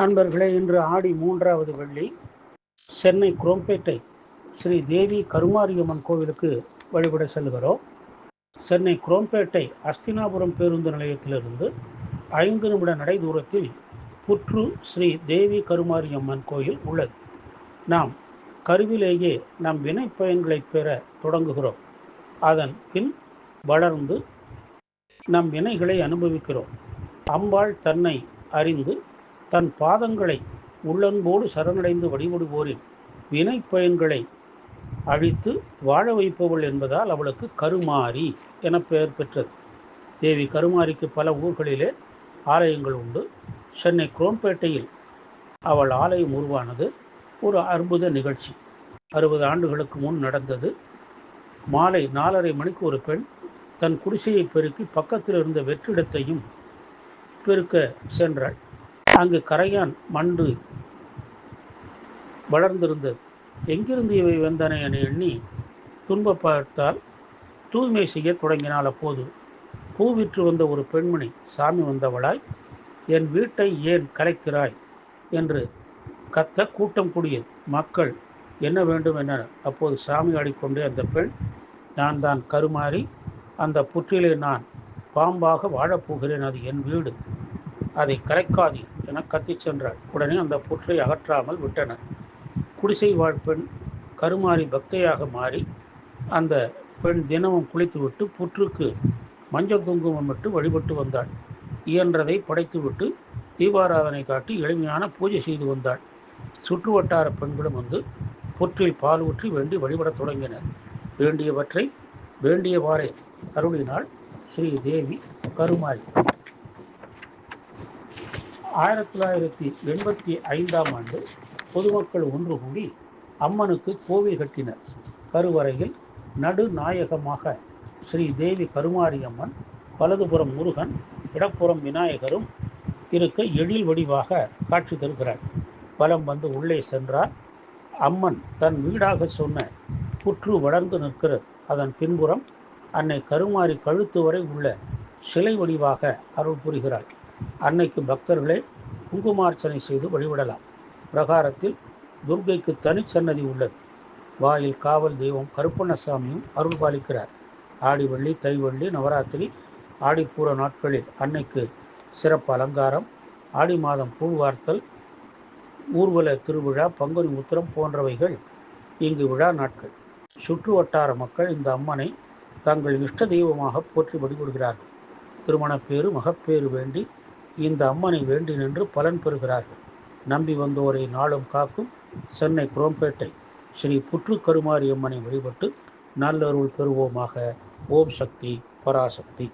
அன்பர்களே, இன்று ஆடி 3வது வெள்ளி. சென்னை குரோம்பேட்டை ஸ்ரீ தேவி கருமாரியம்மன் கோவிலுக்கு வழிபட செல்கிறோம். சென்னை குரோம்பேட்டை அஸ்தினாபுரம் பேருந்து நிலையத்திலிருந்து 5 நிமிட நடை தூரத்தில் புற்று ஸ்ரீ தேவி கருமாரியம்மன் கோயில் உள்ளது. நாம் கருவிலேயே நம் வினை பயன்களை பெற தொடங்குகிறோம். அதன் பின் வளர்ந்து நம் வினைகளை அனுபவிக்கிறோம். அம்பாள் தன்னை அறிந்து தன் பாதங்களை உள்ளன்போடு சரணடைந்து வழிபடுவோரின் வினை பயன்களை அழித்து வாழ வைப்பவள் என்பதால் அவளுக்கு கருமாரி என பெயர் பெற்றது. தேவி கருமாரிக்கு பல ஊர்களிலே ஆலயங்கள் உண்டு. சென்னை குரோம்பேட்டையில் அவள் ஆலயம் உருவானது ஒரு அற்புத நிகழ்ச்சி. 60 ஆண்டுகளுக்கு முன் நடந்தது. மாலை 4:30 மணிக்கு ஒரு பெண் தன் குடிசையை பெருக்கி பக்கத்தில் இருந்த வெற்றிடத்தையும் பெருக்க சென்றாள். அங்கு கரையான் மண்டு வளர்ந்திருந்தது. எங்கிருந்து இவை வந்தன என எண்ணி துன்பப்பட்டால் தூய்மை செய்ய தொடங்கினாள். அப்போது பூவிற்று வந்த ஒரு பெண்மணி சாமி வந்தவளாய், என் வீட்டை ஏன் கலைக்கிறாய் என்று கத்த கூட்டம் கூடியது. மக்கள் என்ன வேண்டும் என்றனர். அப்போது சாமி ஆடிக்கொண்டே அந்த பெண், நான் தான் கருமாறி, அந்த புற்றிலே நான் பாம்பாக வாழப்போகிறேன், அது என் வீடு, அதை கலைக்காதீ என கத்தி சென்றாள். உடனே அந்த புற்றை அகற்றாமல் விட்டனர். குடிசை வாழ் பெண் கருமாறி பக்தையாக மாறி அந்த பெண் தினமும் குளித்துவிட்டு புற்றுக்கு மஞ்சள் குங்குமம் விட்டு வழிபட்டு வந்தாள். இயன்றதை படைத்துவிட்டு தீபாராதனை காட்டி எளிமையான பூஜை செய்து வந்தாள். சுற்று வட்டார பெண்களும் வந்து புற்றில் பால் ஊற்றி வேண்டி வழிபடத் தொடங்கினர். வேண்டியவற்றை வேண்டியவாறே அருளினாள் ஸ்ரீ தேவி கருமாரி. 1985ஆம் ஆண்டு பொதுமக்கள் ஒன்று கூடி அம்மனுக்கு கோவில் கட்டினர். கருவறையில் நடுநாயகமாக ஸ்ரீ தேவி கருமாரியம்மன், வலதுபுறம் முருகன், இடப்புறம் விநாயகரும் இருக்க எழில் வடிவாக காட்சி தருகிறார். வலம் வந்து உள்ளே சென்றார். அம்மன் தன் வீடாக சொன்ன புற்று வளர்ந்து நிற்கிறது. அதன் பின்புறம் அன்னை கருமாரி கழுத்து வரை உள்ள சிலை வடிவாக அருள் புரிகிறாள். அன்னைக்கு பக்தர்களே குங்குமார்ச்சனை செய்து வழிபடலாம். பிரகாரத்தில் துர்க்கைக்கு தனிச்சன்னதி உள்ளது. வாயில் காவல் தெய்வம் கருப்பண்ணசாமியும் அருள் பாலிக்கிறார். ஆடி வெள்ளி, தை வெள்ளி, நவராத்திரி, ஆடிப்பூர நாட்களில் அன்னைக்கு சிறப்பு அலங்காரம், ஆடி மாதம் பூவார்த்தல், ஊர்வல திருவிழா, பங்குனி உத்திரம் போன்றவைகள் இங்கு விழா நாட்கள். சுற்று வட்டார மக்கள் இந்த அம்மனை தங்கள் இஷ்ட தெய்வமாக போற்றி வழிபடுகிறார்கள். திருமணப்பேறு, மகப்பேறு வேண்டி இந்த அம்மனை வேண்டி நின்று பலன் பெறுகிறார்கள். நம்பி வந்தோரை நாளும் காக்கும் சென்னை குரோம்பேட்டை ஸ்ரீ புற்று கருமாரி அம்மனை வழிபட்டு நல்லருள் பெறுவோமாக. ஓம் சக்தி, பராசக்தி.